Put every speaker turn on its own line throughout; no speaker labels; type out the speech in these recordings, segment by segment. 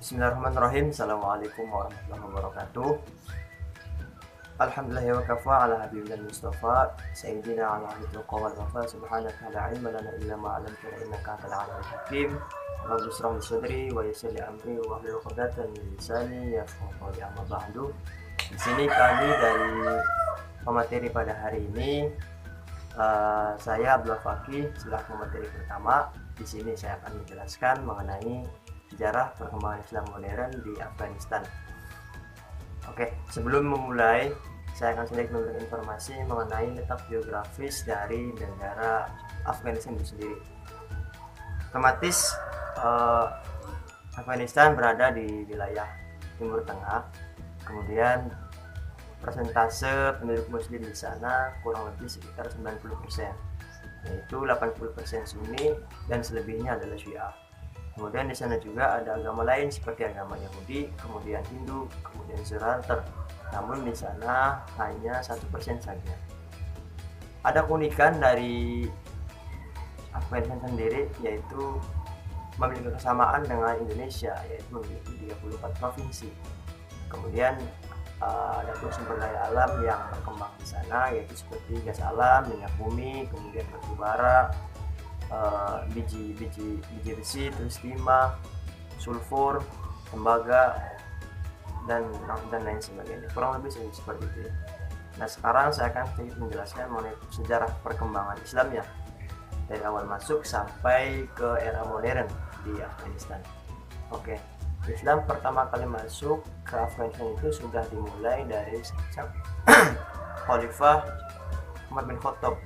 Bismillahirrahmanirrahim. Assalamualaikum warahmatullahi wabarakatuh. Alhamdulillah wa kafa ala habibillah mustafa sayyidina ala ahliqa wal wafa subhanaka la ilma lana illa ma 'allamtana innaka antal alimul hakim. Rabbi ishrah li sadri wa yassir li amri wa hlul 'uqdatam min lisani yafqahu qawli. Amma ba'du. Di sini kami dari pemateri pada hari ini, saya Abdul Fakih selaku pemateri pertama. Di sini saya akan menjelaskan mengenai sejarah perkembangan Islam modern di Afghanistan. Oke, sebelum memulai, saya akan sedikit memberikan informasi mengenai letak geografis dari negara Afghanistan itu sendiri. Otomatis Afghanistan berada di wilayah Timur Tengah. Kemudian persentase penduduk muslim di sana kurang lebih sekitar 90%, yaitu 80% Sunni dan selebihnya adalah Syiah. Kemudian di sana juga ada agama lain seperti agama Yahudi, kemudian Hindu, kemudian Zoroaster. Namun di sana hanya 1% saja. Ada keunikan dari Afghanistan sendiri, yaitu memiliki kesamaan dengan Indonesia, yaitu memiliki 34 provinsi. Kemudian ada sumber daya alam yang berkembang di sana, yaitu seperti gas alam, minyak bumi, kemudian batu bara, biji besi, terus timah, sulfur, tembaga, dan lain sebagainya. Kurang lebih seperti itu ya. Nah, sekarang saya akan sedikit menjelaskan mengenai sejarah perkembangan Islamnya dari awal masuk sampai ke era modern di Afghanistan. Oke, Islam pertama kali masuk ke Afghanistan itu sudah dimulai dari sejak Khalifah Umar bin Khattab,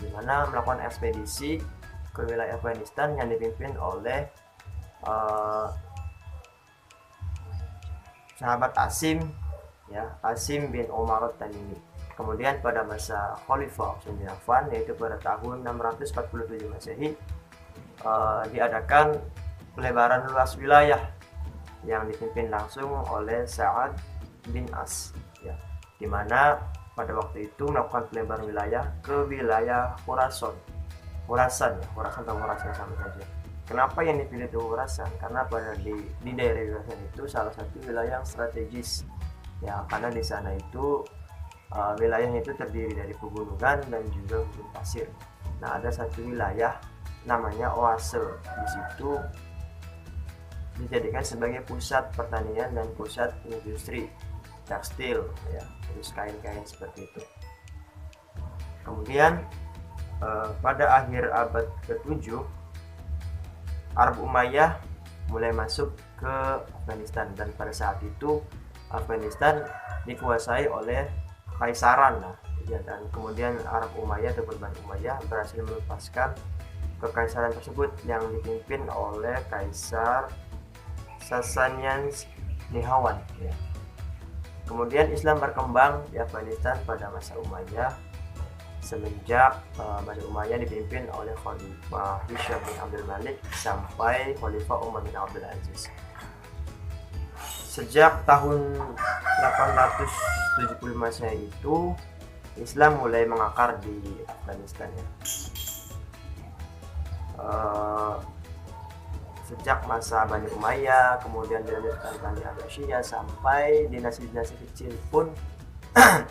di mana melakukan ekspedisi ke wilayah Afghanistan yang dipimpin oleh sahabat Asim, ya, Asim bin Umar At-Tamimi. Kemudian pada masa Khalifah Utsman bin Affan, yaitu pada tahun 647 Masehi, diadakan pelebaran luas wilayah yang dipimpin langsung oleh Sa'ad bin As, ya, di mana pada waktu itu melakukan pelebaran wilayah ke wilayah Khurasan atau Khurasan sama saja. Kenapa yang dipilih itu Khurasan? Karena pada di daerah Khurasan itu salah satu wilayah yang strategis, ya, karena di sana itu wilayahnya itu terdiri dari pegunungan dan juga gurun pasir. Nah, ada satu wilayah namanya Oase. Di situ dijadikan sebagai pusat pertanian dan pusat industri tekstil, ya, terus kain-kain seperti itu. Kemudian pada akhir abad ke-7, Arab Umayyah mulai masuk ke Afghanistan, dan pada saat itu Afghanistan dikuasai oleh kekaisaran, dan kemudian Arab Umayyah atau Bani Umayyah berhasil melepaskan kekaisaran tersebut yang dipimpin oleh Kaisar Sasanian Nihawand, ya. Kemudian Islam berkembang di Afghanistan pada masa Umayyah semenjak Bani Umayyah dipimpin oleh Khalifah Hisham bin Abdul Malik sampai Khalifah Umar bin Abdul Aziz. Sejak tahun 870 Masehi itu Islam mulai mengakar di Afghanistan, ya. Sejak masa Bani Umayyah, kemudian dilanjutkan Bani Abbasiyah, sampai dinasti-dinasti kecil pun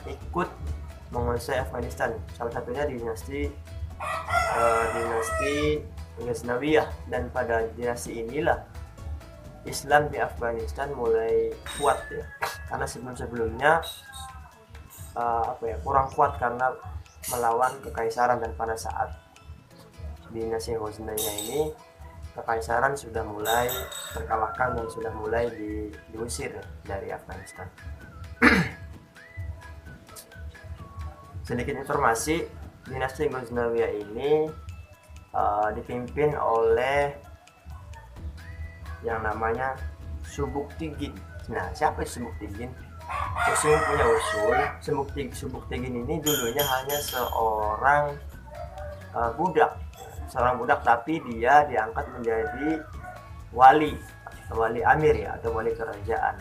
ikut menguasai Afghanistan. Salah satunya dinasti Ghaznawiyah, dan pada dinasti inilah Islam di Afghanistan mulai kuat, ya. Karena sebelum-sebelumnya kurang kuat karena melawan kekaisaran, dan pada saat dinasti Ghaznawiyah ini kekaisaran sudah mulai terkalahkan dan sudah mulai diusir dari Afghanistan. Sedikit informasi, dinasti Ghaznawiyah ini dipimpin oleh yang namanya Subuktigin. Nah, siapa Subuktigin? Usul punya usul. Subuktigin ini dulunya hanya seorang budak, tapi dia diangkat menjadi wali amir, ya, atau wali kerajaan.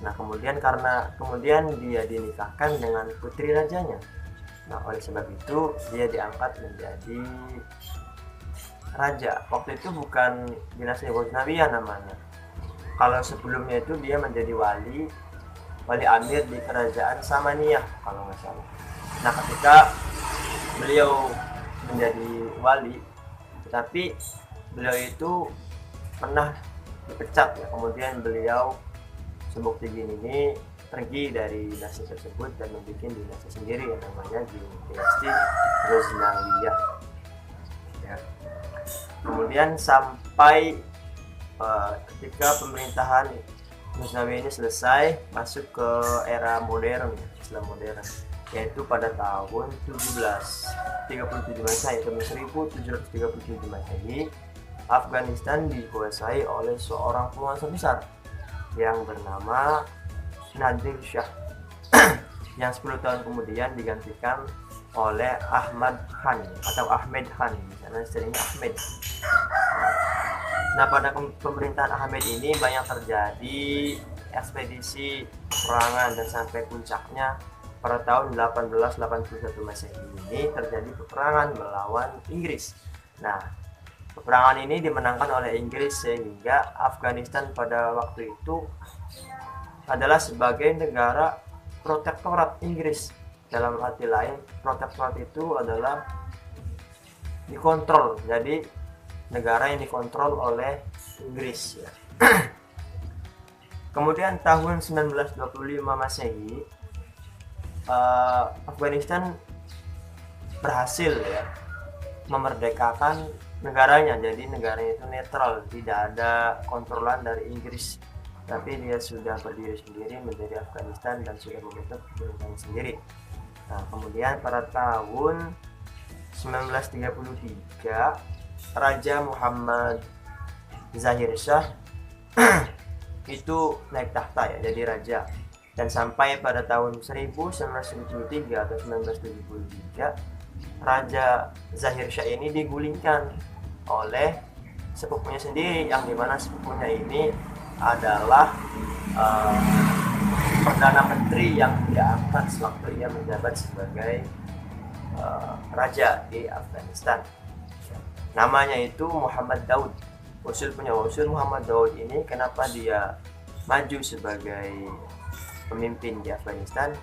Nah, kemudian dia dinikahkan dengan putri rajanya. Nah, oleh sebab itu dia diangkat menjadi raja. Waktu itu bukan dinasti Ghaznawiyah namanya, Kalau sebelumnya itu dia menjadi wali amir di kerajaan Samaniyah kalau nggak salah. Nah, ketika beliau menjadi wali, tetapi beliau itu pernah dipecat ya. Kemudian beliau Subuktigin ini pergi dari dinasti tersebut dan membuat dinasti sendiri yang namanya dinasti Ghaznawiyah ya. Kemudian sampai ketika pemerintahan Ghaznawi ini selesai, masuk ke era modern, Islam modern, yaitu pada tahun 1737 Masehi atau 1737 Masehi. Afghanistan dikuasai oleh seorang penguasa besar yang bernama Nadir Shah yang 10 tahun kemudian digantikan oleh Ahmad Khan atau Ahmed Khan, di sana seringnya Ahmed. Nah, pada pemerintahan Ahmed ini banyak terjadi ekspedisi peperangan dan sampai puncaknya pada tahun 1881 Masehi ini terjadi peperangan melawan Inggris. Nah, peperangan ini dimenangkan oleh Inggris sehingga Afghanistan pada waktu itu adalah sebagai negara protektorat Inggris. Dalam arti lain, protektorat itu adalah dikontrol, jadi negara yang dikontrol oleh Inggris ya. Kemudian tahun 1925 Masehi, Afghanistan berhasil ya memerdekakan negaranya. Jadi negaranya itu netral, tidak ada kontrolan dari Inggris, tapi dia sudah berdiri sendiri menjadi Afghanistan dan sudah membentuk pemerintahan sendiri. Nah, kemudian pada tahun 1933 Raja Muhammad Zahir Shah itu naik tahta ya, jadi raja, dan sampai pada tahun 1973 atau 1973 Raja Zahir Shah ini digulingkan oleh sepupunya sendiri, yang dimana sepupunya ini adalah Perdana Menteri yang diangkat sewaktu ia menjabat sebagai raja di Afghanistan. Namanya itu Muhammad Daud. Usul Muhammad Daud ini kenapa dia maju sebagai pemimpin di Afghanistan?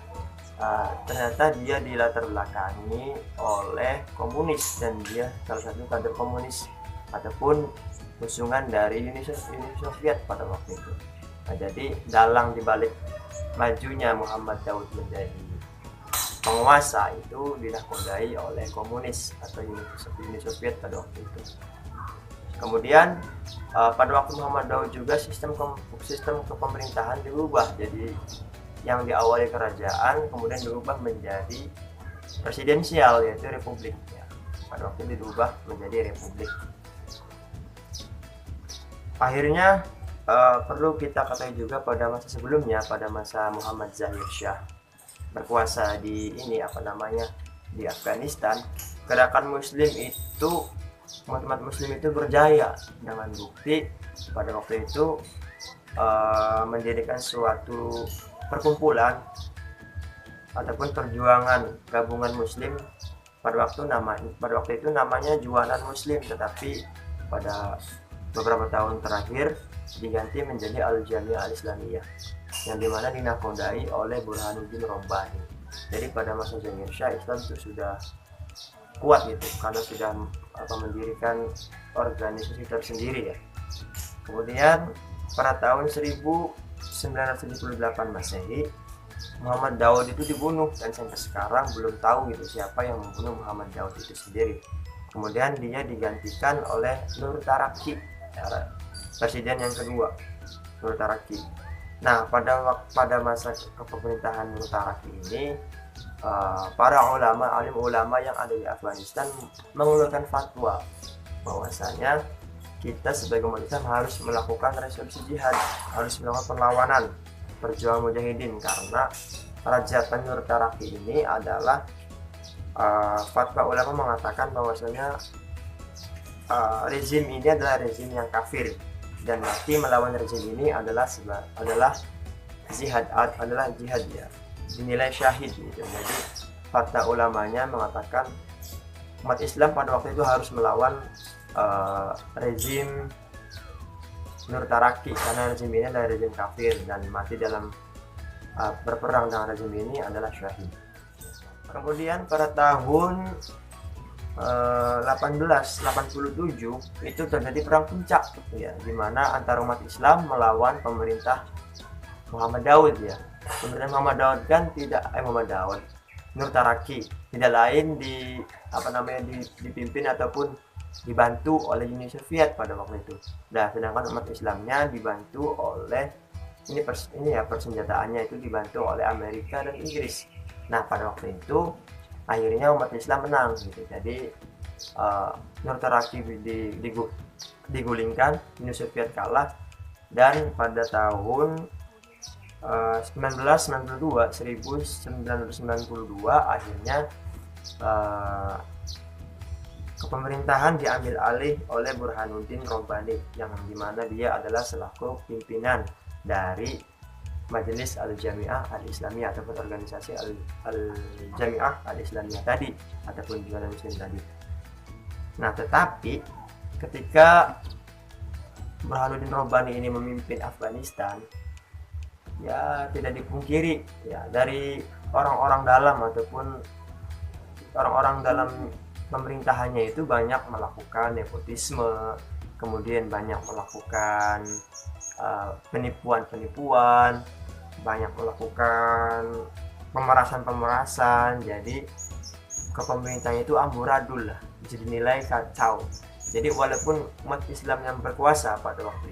Ternyata dia dilatar belakangi oleh komunis dan dia salah satu kader komunis ataupun musuhan dari Uni Soviet pada waktu itu. Nah, jadi dalang dibalik majunya Muhammad Daud menjadi penguasa itu dinahkodai oleh komunis atau Uni Soviet pada waktu itu. Kemudian pada waktu Muhammad Daud juga sistem kepemerintahan diubah, jadi yang diawali kerajaan kemudian diubah menjadi presidensial, yaitu republik ya. Pada waktu itu diubah menjadi republik. Akhirnya perlu kita ketahui juga pada masa sebelumnya, pada masa Muhammad Zahir Shah berkuasa di di Afghanistan, gerakan muslim itu, umat muslim itu berjaya dengan bukti pada waktu itu mendirikan suatu perkumpulan ataupun perjuangan gabungan muslim. Pada waktu itu namanya Juanan Muslim, tetapi pada beberapa tahun terakhir diganti menjadi Al-Jamiah Al-Islamiyah, yang dimana dinakodai oleh Burhanuddin Rabbani. Jadi pada masa Zahir Shah Islam itu sudah kuat gitu, karena sudah mendirikan organisasi tersendiri ya. Kemudian pada tahun 1978 Masehi, Muhammad Daud itu dibunuh, dan sampai sekarang belum tahu gitu siapa yang membunuh Muhammad Daud itu sendiri. Kemudian dia digantikan oleh Nur Taraki, presiden yang kedua, Nur Taraki. Nah, pada masa kepemerintahan Nur Taraki ini, para alim ulama yang ada di Afghanistan mengeluarkan fatwa bahwasanya kita sebagai umat Islam harus melakukan resolusi jihad, harus melakukan perlawanan, perjuangan mujahidin, karena Raja Nur Taraki ini adalah fatwa ulama mengatakan bahwasanya rezim ini adalah rezim yang kafir, dan mati melawan rezim ini adalah jihad ya, dinilai syahid gitu. Jadi fatwa ulamanya mengatakan umat Islam pada waktu itu harus melawan rezim Nur Taraki, karena rezim ini adalah rezim kafir dan mati dalam berperang dengan rezim ini adalah syahid. Kemudian pada tahun 1887 itu terjadi perang puncak ya, di mana antara umat Islam melawan pemerintah Muhammad Daud ya. Pemerintah Muhammad Daud kan Nur Taraki tidak lain dipimpin ataupun dibantu oleh Uni Soviet pada waktu itu. Nah, sedangkan umat Islamnya dibantu oleh persenjataannya itu dibantu oleh Amerika dan Inggris. Nah, pada waktu itu akhirnya umat Islam menang gitu. Jadi Nur Taraki digulingkan, Uni Soviet kalah, dan pada tahun 1992 akhirnya kepemerintahan diambil alih oleh Burhanuddin Rabbani, yang dimana dia adalah selaku pimpinan dari Majelis Al-Jami'ah Al-Islamiyah ataupun organisasi Al-Jami'ah Al-Islamiyah tadi ataupun juga Muslim tadi. Nah, tetapi ketika Burhanuddin Rabbani ini memimpin Afghanistan, ya tidak dipungkiri ya, dari orang-orang dalam ataupun orang-orang dalam pemerintahannya itu banyak melakukan nepotisme, kemudian banyak melakukan penipuan-penipuan, banyak melakukan pemerasan-pemerasan. Jadi kepemerintahan itu amburadul lah, bisa dinilai kacau. Jadi walaupun umat Islam yang berkuasa pada waktu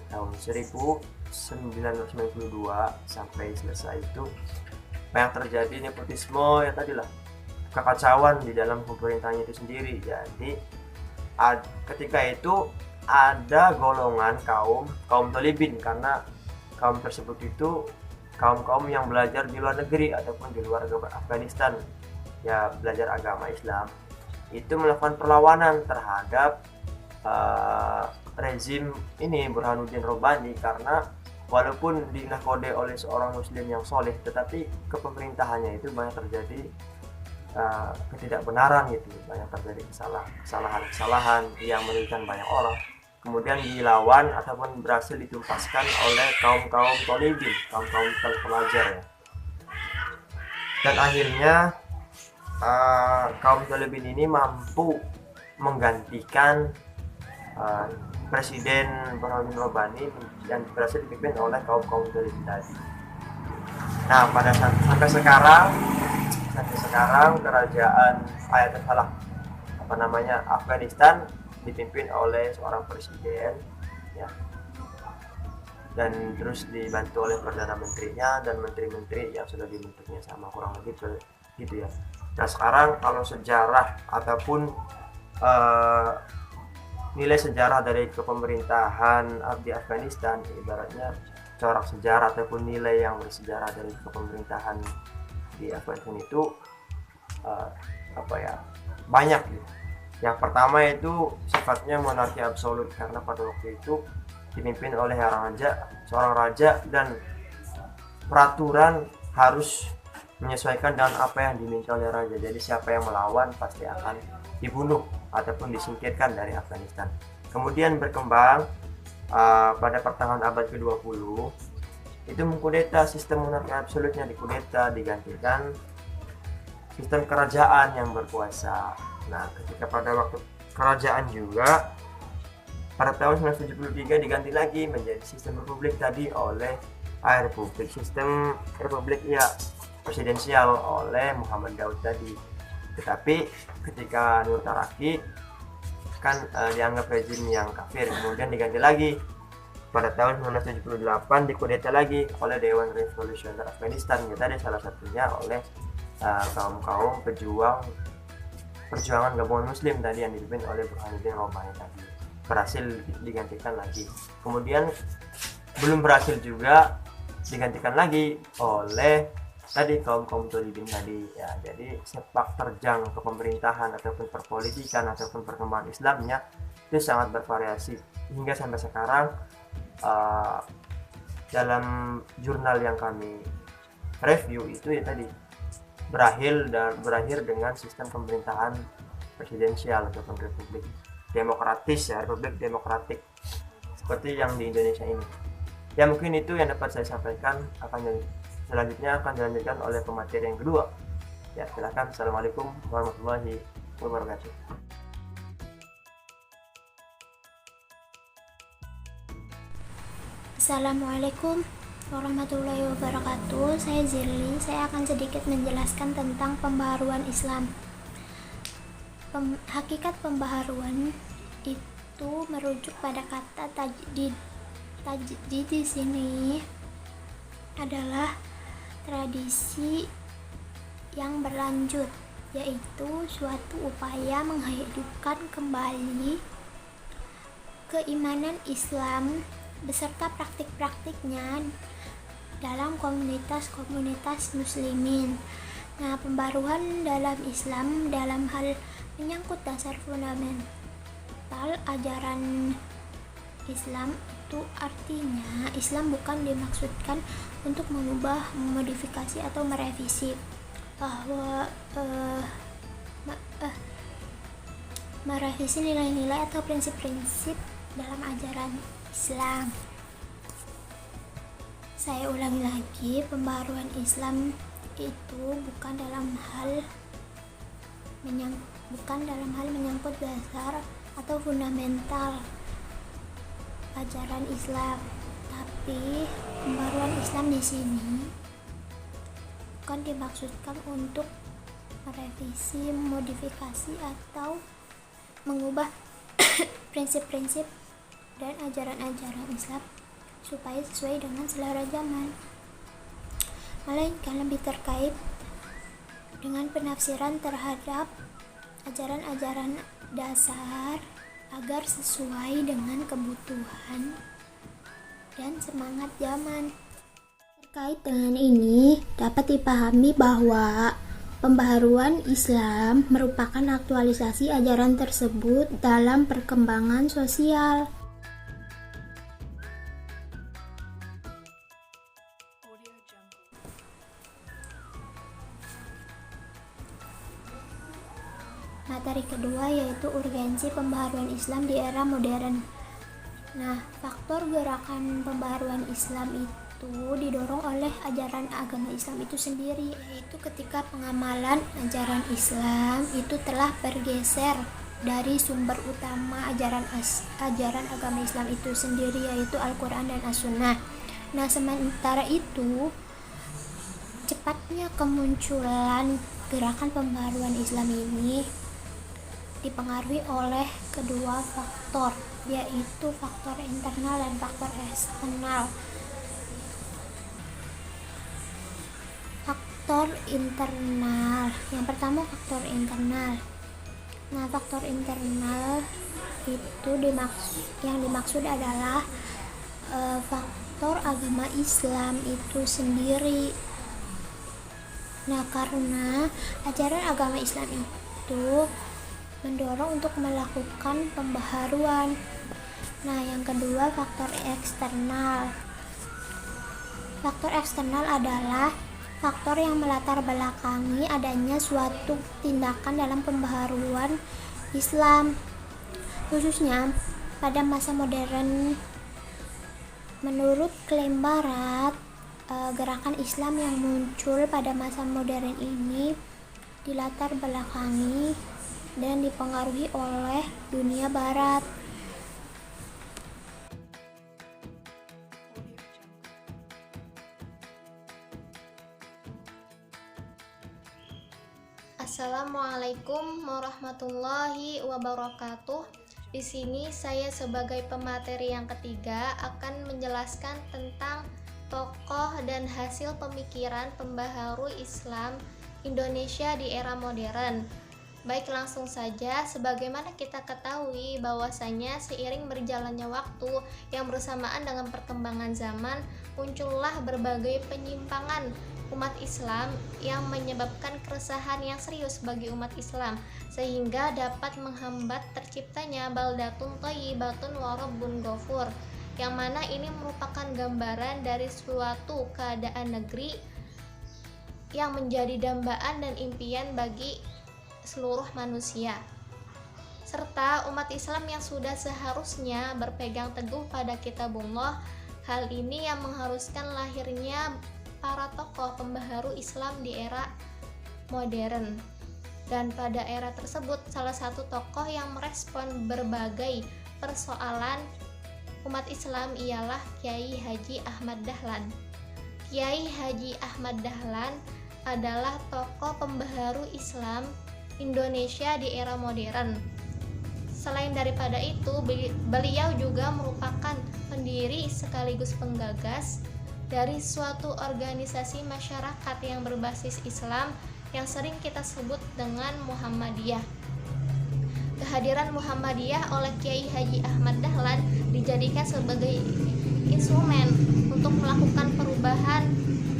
tahun 1992 sampai selesai itu banyak terjadi nepotisme ya tadilah, kekacauan di dalam pemerintahannya itu sendiri. Jadi ketika itu ada golongan kaum Tolibin, karena kaum tersebut itu kaum yang belajar di luar negeri ataupun di luar Afghanistan ya, belajar agama Islam, itu melakukan perlawanan terhadap rezim ini Burhanuddin Rabbani, karena walaupun dinahkode oleh seorang muslim yang soleh, tetapi kepemerintahannya itu banyak terjadi ketidakbenaran gitu, banyak terjadi kesalahan yang merugikan banyak orang, kemudian dilawan ataupun berhasil ditumpaskan oleh kaum Tolibin, kaum pelajar ya. Dan akhirnya kaum Tolibin ini mampu menggantikan Presiden Burhanuddin Rabbani yang berhasil dipimpin oleh kaum Tolibin tadi. Nah, sampai sekarang kerajaan Afghanistan dipimpin oleh seorang presiden ya, dan terus dibantu oleh perdana menterinya dan menteri-menteri yang sudah dibentuknya sama, kurang lebih gitu ya. Nah, sekarang kalau sejarah ataupun nilai sejarah dari kepemerintahan di Afghanistan, ibaratnya corak sejarah ataupun nilai yang bersejarah dari kepemerintahan di Afghanistan itu banyak gitu. Yang pertama itu sifatnya monarki absolut, karena pada waktu itu dipimpin oleh seorang raja, dan peraturan harus menyesuaikan dengan apa yang diminta oleh raja. Jadi siapa yang melawan pasti akan dibunuh ataupun disingkirkan dari Afghanistan. Kemudian berkembang pada pertengahan abad ke-20 itu mengkudeta, sistem monarki absolutnya dikudeta, digantikan sistem kerajaan yang berkuasa. Nah, ketika pada waktu kerajaan juga pada tahun 1973 diganti lagi menjadi sistem republik tadi oleh sistem republik ya presidensial oleh Muhammad Daud tadi. Tetapi ketika Nur Taraki kan dianggap rezim yang kafir, kemudian diganti lagi pada tahun 1978, dikudeta lagi oleh Dewan Revolusioner Afghanistan ya, tadi salah satunya oleh kaum perjuangan gabungan muslim tadi yang dipimpin oleh Burhanuddin Rabbani tadi, berhasil digantikan lagi. Kemudian belum berhasil juga digantikan lagi oleh tadi kaum Tolibin tadi ya. Jadi sepak terjang kepemerintahan ataupun perpolitikan ataupun perkembangan Islamnya itu sangat bervariasi hingga sampai sekarang. Dalam jurnal yang kami review itu ya tadi berakhir dengan sistem pemerintahan presidensial ataupun republik demokratis ya, republik demokratik seperti yang di Indonesia ini. Ya mungkin itu yang dapat saya sampaikan. Selanjutnya akan dilanjutkan oleh pemateri yang kedua. Ya silakan. Assalamualaikum warahmatullahi wabarakatuh.
Assalamualaikum warahmatullahi wabarakatuh. Saya Zirli. Saya akan sedikit menjelaskan tentang pembaharuan Islam. Hakikat pembaharuan itu merujuk pada kata tajdid. Tajdid di sini adalah tradisi yang berlanjut, yaitu suatu upaya menghidupkan kembali keimanan Islam beserta praktik-praktiknya dalam komunitas-komunitas muslimin. Nah, pembaruan dalam Islam dalam hal menyangkut dasar fundamental ajaran Islam itu artinya Islam bukan dimaksudkan untuk mengubah, memodifikasi atau merevisi bahwa merevisi nilai-nilai atau prinsip-prinsip dalam ajaran Islam. Saya ulangi lagi, pembaharuan Islam itu bukan dalam hal menyangkut dasar atau fundamental ajaran Islam, tapi pembaharuan Islam di sini bukan dimaksudkan untuk merevisi, modifikasi atau mengubah prinsip-prinsip dan ajaran-ajaran Islam supaya sesuai dengan selera zaman, melainkan lebih terkait dengan penafsiran terhadap ajaran-ajaran dasar agar sesuai dengan kebutuhan dan semangat zaman. Terkait dengan ini, dapat dipahami bahwa pembaharuan Islam merupakan aktualisasi ajaran tersebut dalam perkembangan sosial. Materi kedua yaitu urgensi pembaharuan Islam di era modern. Nah, faktor gerakan pembaharuan Islam itu didorong oleh ajaran agama Islam itu sendiri, yaitu ketika pengamalan ajaran Islam itu telah bergeser dari sumber utama ajaran agama Islam itu sendiri, yaitu Al-Quran dan As-Sunnah. Nah, sementara itu cepatnya kemunculan gerakan pembaharuan Islam ini dipengaruhi oleh kedua faktor, yaitu faktor internal dan faktor eksternal. Faktor internal, yang pertama faktor internal. Nah, faktor internal itu yang dimaksud adalah faktor agama Islam itu sendiri. Nah, karena ajaran agama Islam itu mendorong untuk melakukan pembaharuan. Nah, yang kedua faktor eksternal. Faktor eksternal adalah faktor yang melatar belakangi adanya suatu tindakan dalam pembaharuan Islam, khususnya pada masa modern. Menurut klaim Barat, gerakan Islam yang muncul pada masa modern ini dilatar belakangi dan dipengaruhi oleh dunia Barat.
Assalamualaikum warahmatullahi wabarakatuh. Di sini saya sebagai pemateri yang ketiga akan menjelaskan tentang tokoh dan hasil pemikiran pembaharu Islam Indonesia di era modern. Baik, langsung saja. Sebagaimana kita ketahui bahwasanya seiring berjalannya waktu yang bersamaan dengan perkembangan zaman, muncullah berbagai penyimpangan umat Islam yang menyebabkan keresahan yang serius bagi umat Islam, sehingga dapat menghambat terciptanya baldatun thayyibatun wa rabbun ghafur, yang mana ini merupakan gambaran dari suatu keadaan negeri yang menjadi dambaan dan impian bagi seluruh manusia. serta umat Islam yang sudah seharusnya berpegang teguh pada kitabullah. Hal ini yang mengharuskan lahirnya para tokoh pembaharu Islam di era modern. Dan pada era tersebut, salah satu tokoh yang merespon berbagai persoalan umat Islam ialah Kiai Haji Ahmad Dahlan. Kiai Haji Ahmad Dahlan adalah tokoh pembaharu Islam Indonesia di era modern. Selain daripada itu, beliau juga merupakan pendiri sekaligus penggagas dari suatu organisasi masyarakat yang berbasis Islam yang sering kita sebut dengan Muhammadiyah. Kehadiran Muhammadiyah oleh Kiai Haji Ahmad Dahlan dijadikan sebagai instrumen untuk melakukan perubahan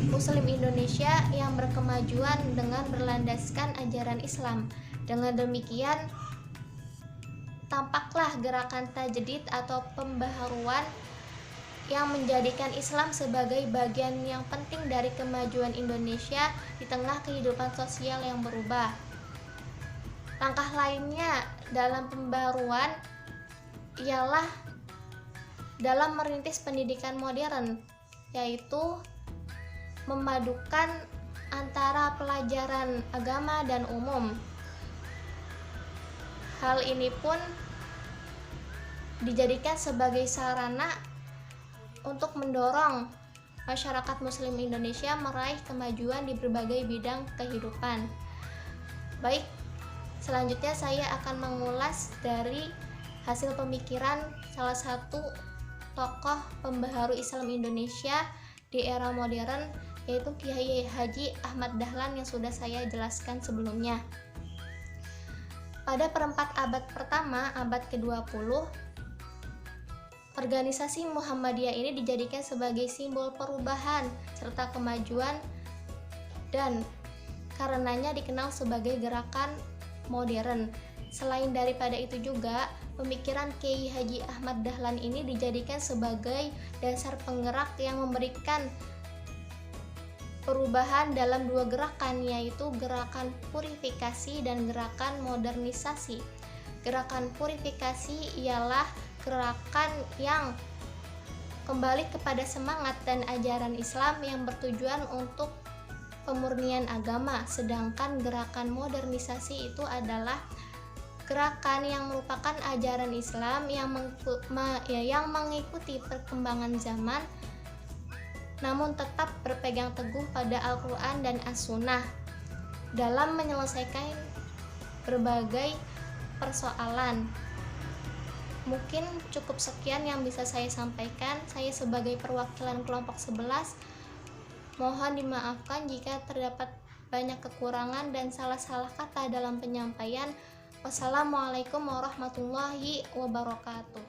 Muslim Indonesia yang berkemajuan dengan berlandaskan ajaran Islam. Dengan demikian, tampaklah gerakan tajdid atau pembaharuan yang menjadikan Islam sebagai bagian yang penting dari kemajuan Indonesia di tengah kehidupan sosial yang berubah. Langkah lainnya dalam pembaruan ialah dalam merintis pendidikan modern, yaitu memadukan antara pelajaran agama dan umum. Hal ini pun dijadikan sebagai sarana untuk mendorong masyarakat Muslim Indonesia meraih kemajuan di berbagai bidang kehidupan. Baik, selanjutnya saya akan mengulas dari hasil pemikiran salah satu tokoh pembaharu Islam Indonesia di era modern, yaitu Kiai Haji Ahmad Dahlan yang sudah saya jelaskan sebelumnya. Pada perempat abad pertama, abad ke-20, organisasi Muhammadiyah ini dijadikan sebagai simbol perubahan serta kemajuan dan karenanya dikenal sebagai gerakan modern. Selain daripada itu juga, pemikiran Kiai Haji Ahmad Dahlan ini dijadikan sebagai dasar penggerak yang memberikan perubahan dalam dua gerakan, yaitu gerakan purifikasi dan gerakan modernisasi. Gerakan purifikasi ialah gerakan yang kembali kepada semangat dan ajaran Islam yang bertujuan untuk pemurnian agama, sedangkan gerakan modernisasi itu adalah gerakan yang merupakan ajaran Islam yang mengikuti perkembangan zaman namun tetap berpegang teguh pada Al-Quran dan As-Sunnah dalam menyelesaikan berbagai persoalan. Mungkin cukup sekian yang bisa saya sampaikan. Saya sebagai perwakilan kelompok 11 mohon dimaafkan jika terdapat banyak kekurangan dan salah-salah kata dalam penyampaian. Wassalamualaikum warahmatullahi wabarakatuh.